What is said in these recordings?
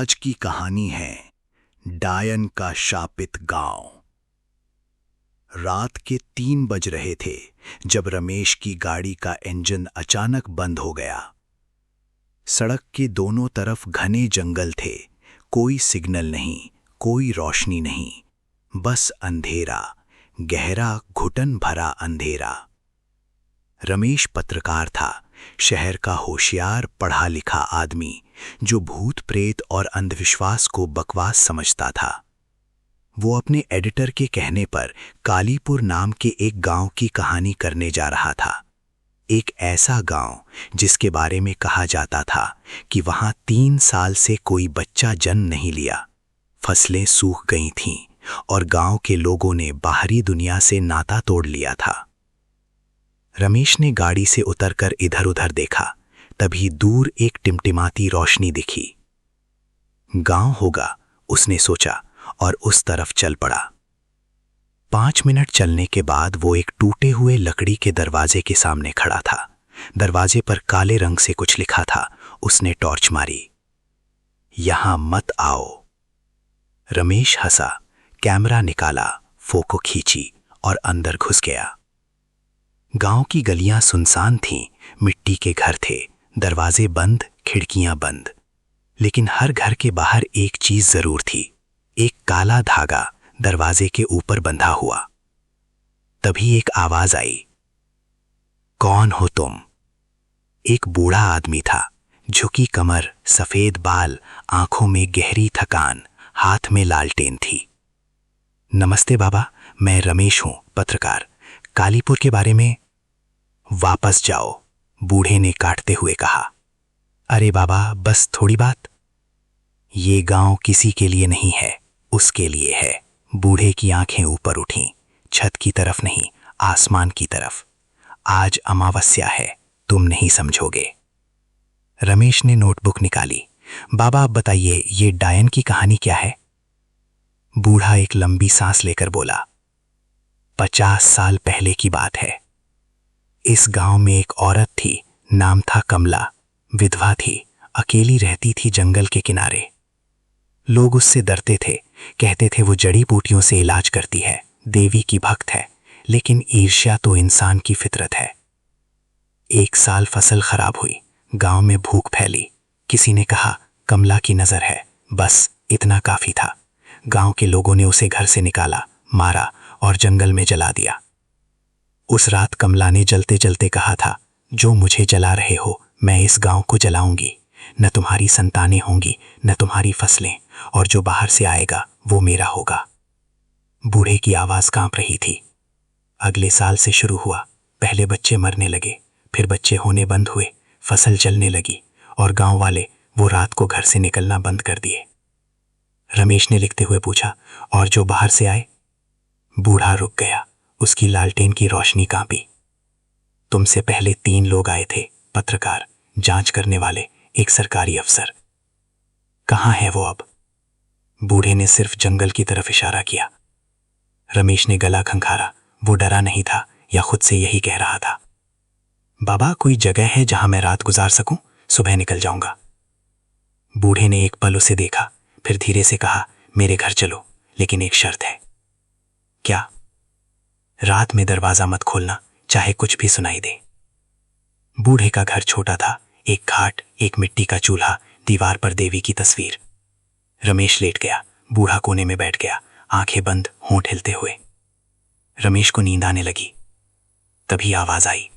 आज की कहानी है डायन का शापित गांव। रात के 3 बज रहे थे जब रमेश की गाड़ी का इंजन अचानक बंद हो गया। सड़क के दोनों तरफ घने जंगल थे, कोई सिग्नल नहीं, कोई रोशनी नहीं, बस अंधेरा, गहरा घुटन भरा अंधेरा। रमेश पत्रकार था, शहर का होशियार पढ़ा लिखा आदमी जो भूत प्रेत और अंधविश्वास को बकवास समझता था। वो अपने एडिटर के कहने पर कालीपुर नाम के एक गांव की कहानी करने जा रहा था। एक ऐसा गांव जिसके बारे में कहा जाता था कि वहां 3 साल से कोई बच्चा जन्म नहीं लिया। फसलें सूख गई थीं और गांव के लोगों ने बाहरी दुनिया से नाता तोड़ लिया था। रमेश ने गाड़ी से उतरकर इधर-उधर देखा, तभी दूर एक टिमटिमाती रोशनी दिखी। गांव होगा, उसने सोचा और उस तरफ चल पड़ा। 5 मिनट चलने के बाद वो एक टूटे हुए लकड़ी के दरवाजे के सामने खड़ा था। दरवाजे पर काले रंग से कुछ लिखा था। उसने टॉर्च मारी। यहां मत आओ। रमेश हंसा, कैमरा निकाला, फोटो खींची और अंदर घुस गया। गांव की गलियां सुनसान थीं, मिट्टी के घर थे, दरवाजे बंद, खिड़कियां बंद। लेकिन हर घर के बाहर एक चीज जरूर थी, एक काला धागा दरवाजे के ऊपर बंधा हुआ। तभी एक आवाज आई, कौन हो तुम? एक बूढ़ा आदमी था, झुकी कमर, सफेद बाल, आंखों में गहरी थकान, हाथ में लालटेन थी। नमस्ते बाबा, मैं रमेश हूं, पत्रकार। कालीपुर के बारे में। वापस जाओ, बूढ़े ने काटते हुए कहा। अरे बाबा, बस थोड़ी बात। ये गांव किसी के लिए नहीं है, उसके लिए है। बूढ़े की आंखें ऊपर उठीं, छत की तरफ नहीं, आसमान की तरफ। आज अमावस्या है, तुम नहीं समझोगे। रमेश ने नोटबुक निकाली। बाबा आप बताइए, ये डायन की कहानी क्या है? बूढ़ा एक लंबी सांस लेकर बोला, 50 साल पहले की बात है। इस गांव में एक औरत थी, नाम था कमला। विधवा थी, अकेली रहती थी जंगल के किनारे। लोग उससे डरते थे, कहते थे वो जड़ी बूटियों से इलाज करती है, देवी की भक्त है। लेकिन ईर्ष्या तो इंसान की फितरत है। एक साल फसल खराब हुई, गांव में भूख फैली। किसी ने कहा कमला की नजर है, बस इतना काफी था। गांव के लोगों ने उसे घर से निकाला, मारा और जंगल में जला दिया। उस रात कमला ने जलते जलते कहा था, जो मुझे जला रहे हो, मैं इस गांव को जलाऊंगी। न तुम्हारी संतानें होंगी, न तुम्हारी फसलें, और जो बाहर से आएगा वो मेरा होगा। बूढ़े की आवाज कांप रही थी। अगले साल से शुरू हुआ। पहले बच्चे मरने लगे, फिर बच्चे होने बंद हुए, फसल जलने लगी और गांव वाले वो रात को घर से निकलना बंद कर दिए। रमेश ने लिखते हुए पूछा, और जो बाहर से आए? बूढ़ा रुक गया, उसकी लालटेन की रोशनी कांपी। तुमसे पहले 3 लोग आए थे, पत्रकार, जांच करने वाले, एक सरकारी अफसर। कहां है वो अब? बूढ़े ने सिर्फ जंगल की तरफ इशारा किया। रमेश ने गला खंखारा। वो डरा नहीं था, या खुद से यही कह रहा था। बाबा कोई जगह है जहां मैं रात गुजार सकूं? सुबह निकल जाऊंगा। बूढ़े ने एक पल उसे देखा, फिर धीरे से कहा, मेरे घर चलो, लेकिन एक शर्त है। क्या? रात में दरवाजा मत खोलना, चाहे कुछ भी सुनाई दे। बूढ़े का घर छोटा था, एक खाट, एक मिट्टी का चूल्हा, दीवार पर देवी की तस्वीर। रमेश लेट गया, बूढ़ा कोने में बैठ गया, आंखें बंद, होंठ हिलते हुए। रमेश को नींद आने लगी। तभी आवाज आई,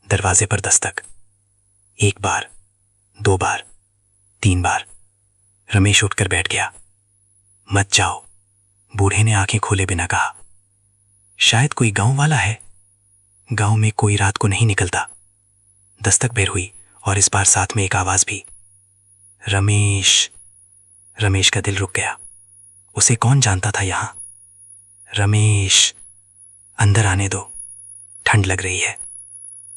दरवाजे पर दस्तक। 1 बार, 2 बार, 3 बार। रमेश उठकर बैठ गया। मत जाओ, बूढ़े ने आंखें खोले बिना कहा। शायद कोई गांव वाला है। गांव में कोई रात को नहीं निकलता। दस्तक फिर हुई और इस बार साथ में एक आवाज भी, रमेश। रमेश का दिल रुक गया। उसे कौन जानता था यहां? रमेश, अंदर आने दो, ठंड लग रही है।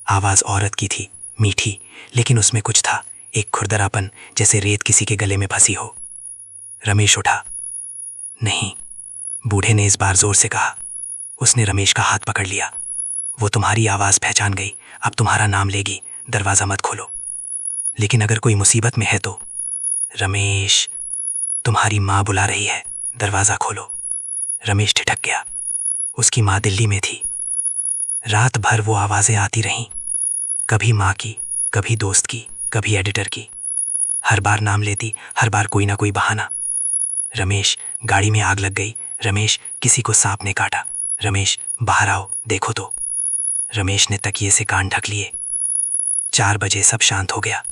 आवाज औरत की थी, मीठी, लेकिन उसमें कुछ था, एक खुरदरापन, जैसे रेत किसी के गले में फंसी हो। रमेश उठा। नहीं, बूढ़े ने इस बार जोर से कहा। उसने रमेश का हाथ पकड़ लिया। वो तुम्हारी आवाज पहचान गई, अब तुम्हारा नाम लेगी, दरवाजा मत खोलो। लेकिन अगर कोई मुसीबत में है तो? रमेश, तुम्हारी माँ बुला रही है, दरवाजा खोलो। रमेश ठिठक गया। उसकी माँ दिल्ली में थी। रात भर वो आवाजें आती रहीं, कभी माँ की, कभी दोस्त की, कभी एडिटर की। हर बार नाम लेती, हर बार कोई ना कोई बहाना। रमेश, गाड़ी में आग लग गई। रमेश, किसी को सांप ने काटा। रमेश, बाहर आओ, देखो तो। रमेश ने तकिए से कान ढक लिए। 4 बजे सब शांत हो गया।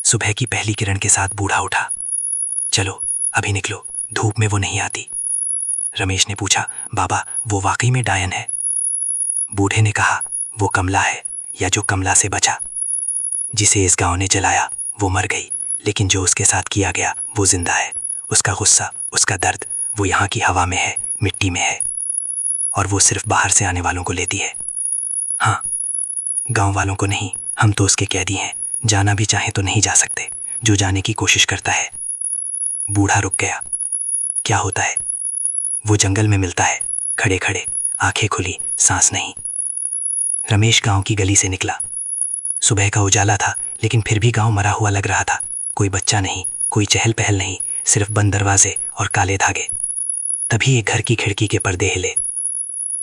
सुबह की पहली किरण के साथ बूढ़ा उठा। चलो अभी निकलो, धूप में वो नहीं आती। रमेश ने पूछा, बाबा वो वाकई में डायन है? बूढ़े ने कहा, वो कमला है, या जो कमला से बचा। जिसे इस गांव ने जलाया वो मर गई, लेकिन जो उसके साथ किया गया वो जिंदा है। उसका गुस्सा, उसका दर्द, वो यहाँ की हवा में है, मिट्टी में है, और वो सिर्फ बाहर से आने वालों को लेती है। हाँ, गांव वालों को नहीं, हम तो उसके कैदी हैं, जाना भी चाहे तो नहीं जा सकते। जो जाने की कोशिश करता है। बूढ़ा रुक गया। क्या होता है? वो जंगल में मिलता है, खड़े खड़े, आंखें खुली, सांस नहीं। रमेश गांव की गली से निकला। सुबह का उजाला था, लेकिन फिर भी गांव मरा हुआ लग रहा था। कोई बच्चा नहीं, कोई चहल पहल नहीं, सिर्फ बंद दरवाजे और काले धागे। तभी एक घर की खिड़की के पर्दे हिले।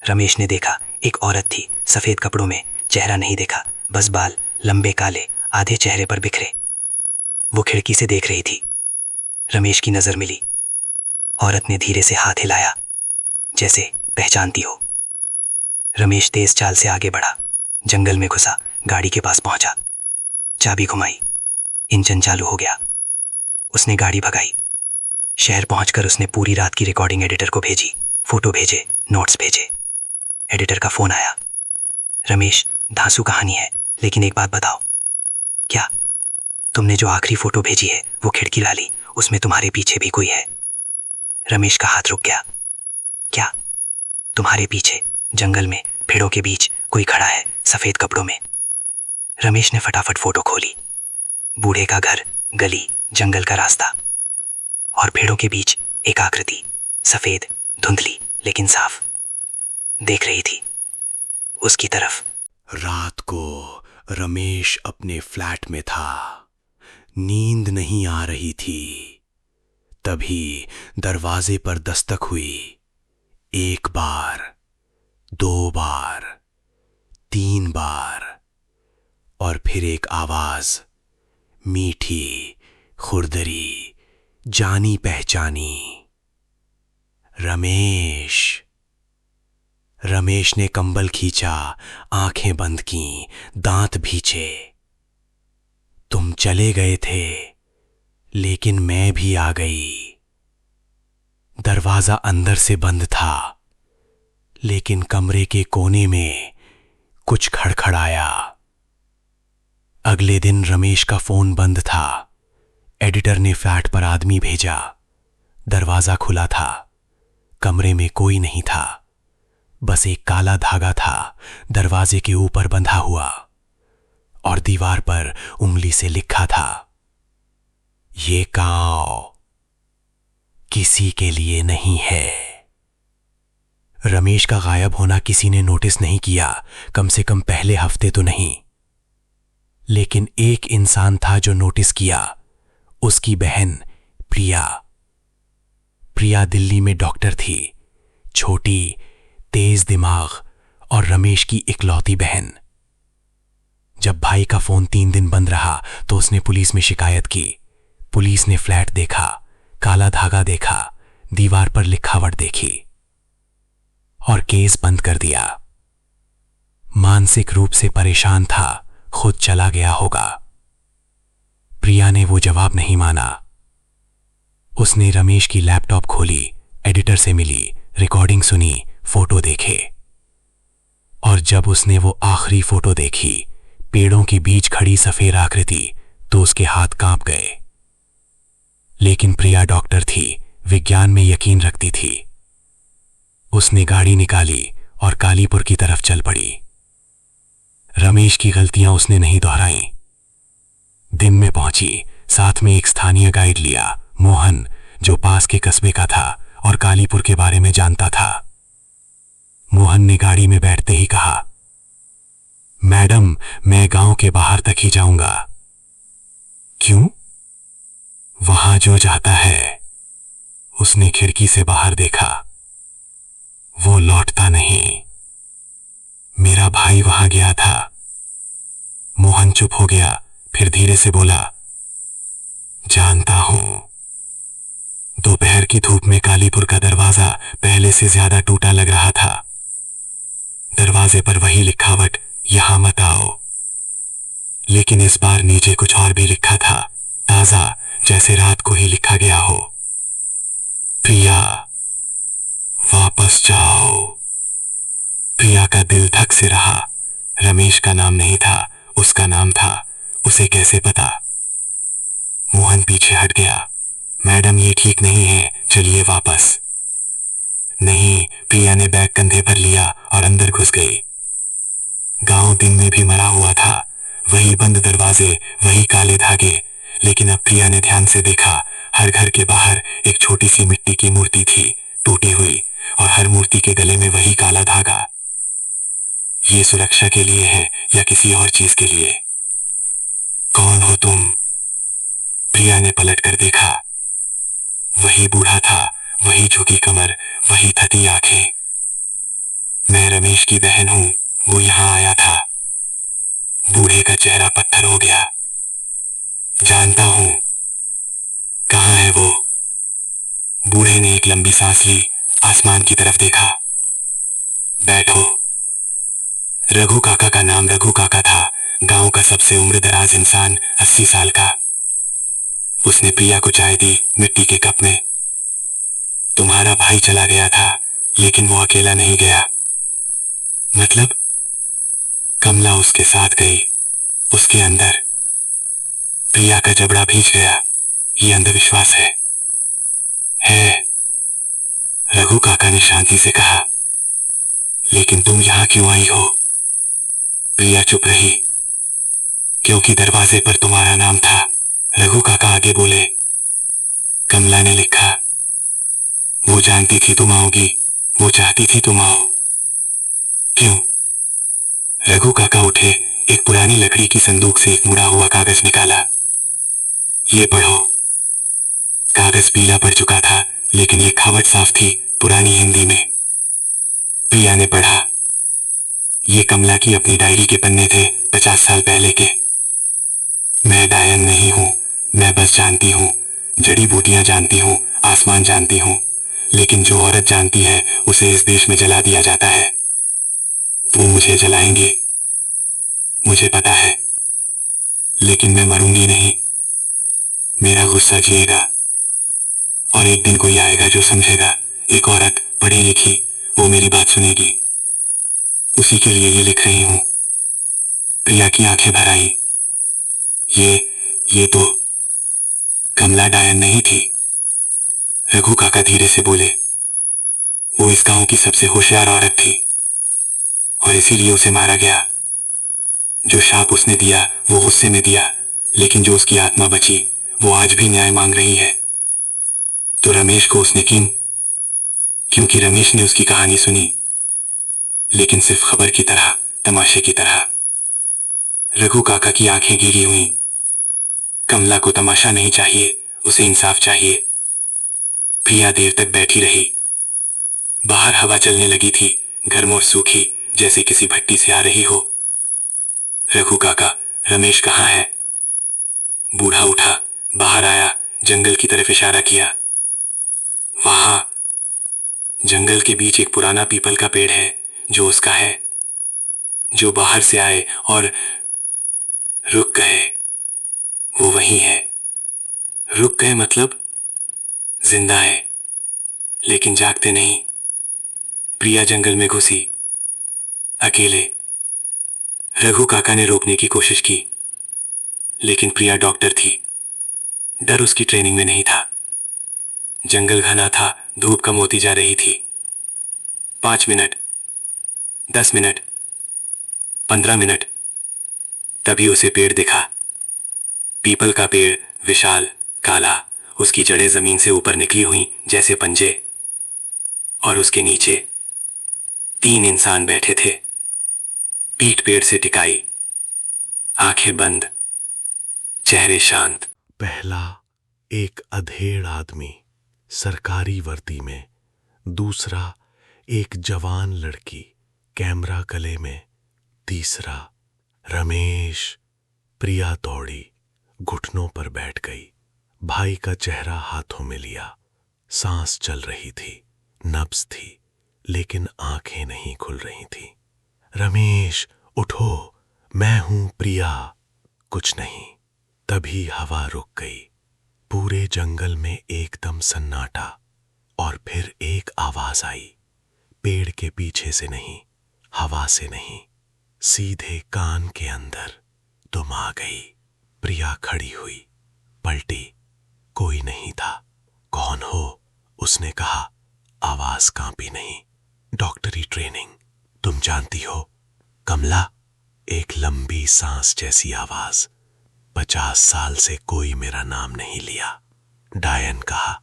रमेश ने देखा, एक औरत थी, सफेद कपड़ों में। चेहरा नहीं देखा, बस बाल लंबे काले, आधे चेहरे पर बिखरे। वो खिड़की से देख रही थी। रमेश की नजर मिली। औरत ने धीरे से हाथ हिलाया, जैसे पहचानती हो। रमेश तेज चाल से आगे बढ़ा, जंगल में घुसा, गाड़ी के पास पहुंचा। चाबी घुमाई, इंजन चालू हो गया। उसने गाड़ी भगाई। शहर पहुंचकर उसने पूरी रात की रिकॉर्डिंग एडिटर को भेजी, फोटो भेजे, नोट्स भेजे। एडिटर का फोन आया। रमेश, धांसू कहानी है, लेकिन एक बात बताओ। क्या? तुमने जो आखिरी फोटो भेजी है वो खिड़की वाली, उसमें तुम्हारे पीछे भी कोई है। रमेश का हाथ रुक गया। क्या? तुम्हारे पीछे, जंगल में, पेड़ों के बीच कोई खड़ा है, सफेद कपड़ों में। रमेश ने फटाफट फोटो खोली। बूढ़े का घर, गली, जंगल का रास्ता, और पेड़ों के बीच एक आकृति, सफेद, धुंधली लेकिन साफ, देख रही थी उसकी तरफ। रात को रमेश अपने फ्लैट में था। नींद नहीं आ रही थी। तभी दरवाजे पर दस्तक हुई। 1 बार, 2 बार, 3 बार, और फिर एक आवाज, मीठी, खुरदरी, जानी पहचानी। रमेश। रमेश ने कंबल खींचा, आंखें बंद की, दांत भींचे। तुम चले गए थे, लेकिन मैं भी आ गई। दरवाजा अंदर से बंद था, लेकिन कमरे के कोने में कुछ खड़खड़ाया। अगले दिन रमेश का फोन बंद था। एडिटर ने फ्लैट पर आदमी भेजा। दरवाजा खुला था। कमरे में कोई नहीं था, बस एक काला धागा था दरवाजे के ऊपर बंधा हुआ, और दीवार पर उंगली से लिखा था, ये गांव किसी के लिए नहीं है। रमेश का गायब होना किसी ने नोटिस नहीं किया, कम से कम पहले हफ्ते तो नहीं। लेकिन एक इंसान था जो नोटिस किया, उसकी बहन प्रिया। प्रिया दिल्ली में डॉक्टर थी, छोटी, तेज दिमाग और रमेश की इकलौती बहन। जब भाई का फोन 3 दिन बंद रहा तो उसने पुलिस में शिकायत की। पुलिस ने फ्लैट देखा, काला धागा देखा, दीवार पर लिखावट देखी और केस बंद कर दिया। मानसिक रूप से परेशान था, खुद चला गया होगा। प्रिया ने वो जवाब नहीं माना। उसने रमेश की लैपटॉप खोली, एडिटर से मिली, रिकॉर्डिंग सुनी, फोटो देखे। और जब उसने वो आखिरी फोटो देखी, पेड़ों के बीच खड़ी सफेद आकृति, तो उसके हाथ कांप गए। लेकिन प्रिया डॉक्टर थी, विज्ञान में यकीन रखती थी। उसने गाड़ी निकाली और कालीपुर की तरफ चल पड़ी। रमेश की गलतियां उसने नहीं दोहराई। दिन में पहुंची, साथ में एक स्थानीय गाइड लिया, मोहन, जो पास के कस्बे का था और कालीपुर के बारे में जानता था। मोहन ने गाड़ी में बैठते ही कहा, मैडम, मैं गांव के बाहर तक ही जाऊंगा। क्यों? वहां जो जाता है, उसने खिड़की से बाहर देखा, वो लौटता नहीं। मेरा भाई वहां गया था। मोहन चुप हो गया, फिर धीरे से बोला, जानता हूं। दोपहर की धूप में कालीपुर का दरवाजा पहले से ज्यादा टूटा लग रहा था। दरवाजे पर वही लिखावट, यहां मत आओ। लेकिन इस बार नीचे कुछ और भी लिखा था, ताजा, जैसे रात को ही लिखा गया हो। प्रिया, वापस जाओ। प्रिया का दिल धक से रहा। रमेश का नाम नहीं था, उसका नाम था। उसे कैसे पता? मोहन पीछे हट गया। मैडम, ये ठीक नहीं है, चलिए वापस। नहीं, प्रिया ने बैग कंधे पर लिया और अंदर घुस गई। गांव दिन में भी मरा हुआ था, वही बंद दरवाजे, वही काले धागे। लेकिन अब प्रिया ने ध्यान से देखा, हर घर के बाहर एक छोटी सी मिट्टी की मूर्ति थी, टूटी हुई, और हर मूर्ति के गले में वही काला धागा। ये सुरक्षा के लिए है या किसी और चीज के लिए? कौन हो तुम? प्रिया ने पलट कर देखा। वही बूढ़ा था, वही झुकी कमर, वही थती आंखें। मैं रमेश की बहन हूं, वो यहां आया था। बूढ़े का चेहरा पत्थर हो गया। जानता हूं। कहां है वो? बूढ़े ने एक लंबी सांस ली, आसमान की तरफ देखा। बैठो। रघु काका का नाम रघु काका था, गांव का सबसे उम्रदराज इंसान, 80 साल का। उसने प्रिया को चाय दी, मिट्टी के कप में। तुम्हारा भाई चला गया था, लेकिन वो अकेला नहीं गया। मतलब? कमला उसके साथ गई, उसके अंदर। प्रिया का जबड़ा भीज गया। ये अंधविश्वास है। रघु काका ने शांति से कहा। लेकिन तुम यहां क्यों आई हो? प्रिया चुप रही। क्योंकि दरवाजे पर तुम्हारा नाम था, रघु काका आगे बोले। कमला ने लिखा। वो जानती थी तुम आओगी, वो चाहती थी तुम आओ। क्यों? रघु काका उठे, एक पुरानी लकड़ी की संदूक से एक मुड़ा हुआ कागज निकाला। ये पढ़ो। कागज पीला पड़ चुका था, लेकिन ये खावट साफ थी, पुरानी हिंदी में। प्रिया ने पढ़ा। ये कमला की अपनी डायरी के पन्ने थे, 50 साल पहले के। मैं डायन नहीं हूं, मैं बस जानती हूं, जड़ी बूटियां जानती हूं, आसमान जानती हूं। लेकिन जो औरत जानती है, उसे इस देश में जला दिया जाता है। वो मुझे जलाएंगे, मुझे पता है। लेकिन मैं मरूंगी नहीं। मेरा गुस्सा जिएगा। और एक दिन कोई आएगा जो समझेगा, एक औरत, पढ़ी लिखी, वो मेरी बात सुनेगी। उसी के लिए ये लिख रही हूं। प्रिया की आंखें भर आई। ये तो कमला डायन नहीं थी। रघु काका धीरे से बोले। वो इस गांव की सबसे होशियार औरत थी, और इसीलिए उसे मारा गया। जो शाप उसने दिया, वो गुस्से में दिया, लेकिन जो उसकी आत्मा बची, वो आज भी न्याय मांग रही है। तो रमेश को उसने क्योंकि रमेश ने उसकी कहानी सुनी, लेकिन सिर्फ खबर की तरह, तमाशे की तरह। रघु काका की आंखें गिरी हुई। कमला को तमाशा नहीं चाहिए, उसे इंसाफ चाहिए। प्रिया देर तक बैठी रही। बाहर हवा चलने लगी थी, गर्म और सूखी, जैसे किसी भट्टी से आ रही हो। रघु काका, रमेश कहाँ है? बूढ़ा उठा, बाहर आया, जंगल की तरफ इशारा किया। वहां जंगल के बीच एक पुराना पीपल का पेड़ है, जो उसका है। जो बाहर से आए और रुक गए, वो वही है। रुक गए मतलब जिंदा है, लेकिन जागते नहीं। प्रिया जंगल में घुसी, अकेले। रघु काका ने रोकने की कोशिश की, लेकिन प्रिया डॉक्टर थी, डर उसकी ट्रेनिंग में नहीं था। जंगल घना था, धूप कम होती जा रही थी। 5 मिनट, 10 मिनट, 15 मिनट, तभी उसे पेड़ दिखा। पीपल का पेड़, विशाल, काला, उसकी जड़ें जमीन से ऊपर निकली हुई जैसे पंजे। और उसके नीचे 3 इंसान बैठे थे, पीठ पेड़ से टिकाई, आंखें बंद, चेहरे शांत। पहला एक अधेड़ आदमी सरकारी वर्दी में, दूसरा एक जवान लड़की कैमरा गले में, तीसरा रमेश। प्रिया दौड़ी, घुटनों पर बैठ गई, भाई का चेहरा हाथों में लिया। सांस चल रही थी, नब्ज थी, लेकिन आंखें नहीं खुल रही थीं। रमेश उठो, मैं हूं प्रिया। कुछ नहीं। तभी हवा रुक गई। पूरे जंगल में एकदम सन्नाटा, और फिर एक आवाज आई। पेड़ के पीछे से नहीं, हवा से नहीं, सीधे कान के अंदर। तुम आ गई। प्रिया खड़ी हुई, पलटी, कोई नहीं था। कौन हो? उसने कहा। आवाज कांपी नहीं। डॉक्टरी ट्रेनिंग, तुम जानती हो। कमला। एक लंबी सांस जैसी आवाज। 50 साल से कोई मेरा नाम नहीं लिया। डायन कहा,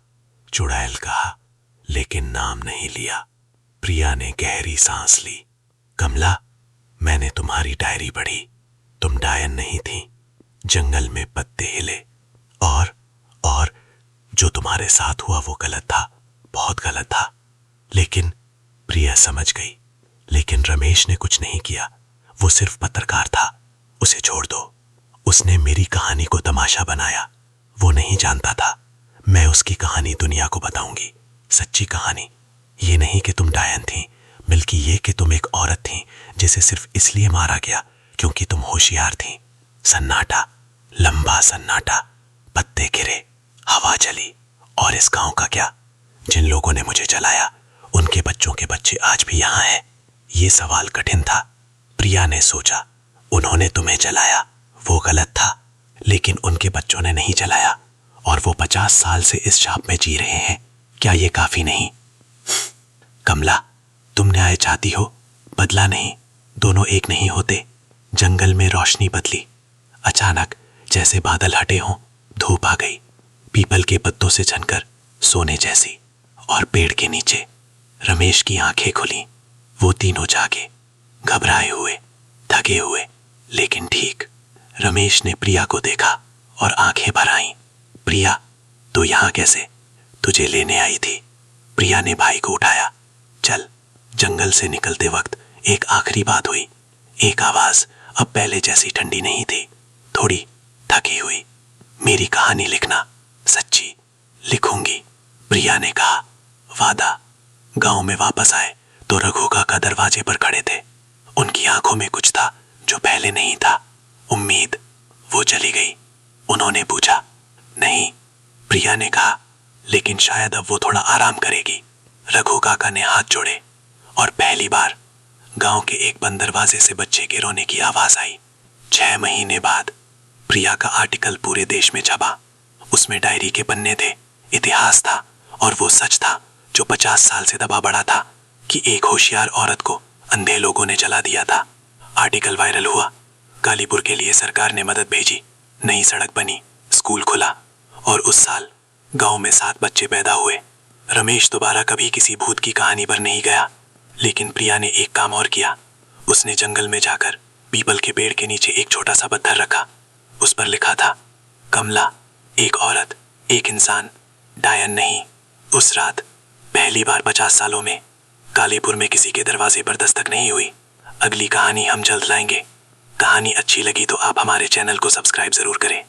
चुड़ैल कहा, लेकिन नाम नहीं लिया। प्रिया ने गहरी सांस ली। कमला, मैंने तुम्हारी डायरी पढ़ी। तुम डायन नहीं थी। जंगल में पत्ते हिले, और जो तुम्हारे साथ हुआ वो गलत था, बहुत गलत था। लेकिन प्रिया समझ गई। लेकिन रमेश ने कुछ नहीं किया, वो सिर्फ पत्रकार था। उसे छोड़ दो। उसने मेरी कहानी को तमाशा बनाया। वो नहीं जानता था। मैं उसकी कहानी दुनिया को बताऊंगी, सच्ची कहानी। ये नहीं कि तुम डायन थी, बल्कि ये कि तुम एक औरत थी जिसे सिर्फ इसलिए मारा गया क्योंकि तुम होशियार थी। सन्नाटा, लंबा सन्नाटा, पत्ते गिरे, हवा चली। और इस गांव का क्या? जिन लोगों ने मुझे जलाया, उनके बच्चों के बच्चे आज भी यहां हैं। ये सवाल कठिन था। प्रिया ने सोचा, उन्होंने तुम्हें जलाया, वो गलत था, लेकिन उनके बच्चों ने नहीं जलाया, और वो 50 साल से इस शाप में जी रहे हैं। क्या ये काफी नहीं? कमला, तुम न्याय चाहती हो, बदला नहीं। दोनों एक नहीं होते। जंगल में रोशनी बदली। अचानक जैसे बादल हटे हों, धूप आ गई, पीपल के पत्तों से झनकर सोने जैसी। और पेड़ के नीचे रमेश की आंखें खुली। वो तीनों जागे, घबराए हुए, थके हुए, लेकिन ठीक। रमेश ने प्रिया को देखा और आंखें भर आईं। प्रिया, तू यहां कैसे? तुझे लेने आई थी। प्रिया ने भाई को उठाया। चल। जंगल से निकलते वक्त एक आखिरी बात हुई। एक आवाज अब पहले जैसी ठंडी नहीं थी, थोड़ी थकी हुई। मेरी कहानी लिखना, सच्ची लिखूंगी। प्रिया ने कहा। वादा। गांव में वापस आए तो रघु काका दरवाजे पर खड़े थे। उनकी आंखों में कुछ था जो पहले नहीं था। उम्मीद। वो चली गई। उन्होंने पूछा। नहीं, प्रिया ने कहा, लेकिन शायद अब वो थोड़ा आराम करेगी। रघु काका ने हाथ जोड़े, और पहली बार गांव के एक बंद दरवाजे से बच्चे के रोने की आवाज आई। 6 महीने बाद प्रिया का आर्टिकल पूरे देश में छपा। उसमें डायरी के पन्ने थे, इतिहास था, और वो सच था जो 50 साल से दबा पड़ा था, कि एक होशियार औरत को अंधे लोगों ने जला दिया था। आर्टिकल वायरल हुआ। कालीपुर के लिए सरकार ने मदद भेजी। नई सड़क बनी, स्कूल खुला, और उस साल गांव में 7 बच्चे पैदा हुए। रमेश दोबारा कभी किसी भूत की कहानी पर नहीं गया, लेकिन प्रिया ने एक काम और किया। उसने जंगल में जाकर पीपल के पेड़ के नीचे एक छोटा सा पत्थर रखा। उस पर लिखा था, कमला, एक औरत, एक इंसान, डायन नहीं। उस रात पहली बार 50 सालों में कालीपुर में किसी के दरवाजे पर दस्तक नहीं हुई। अगली कहानी हम जल्द लाएंगे। कहानी अच्छी लगी तो आप हमारे चैनल को सब्सक्राइब जरूर करें।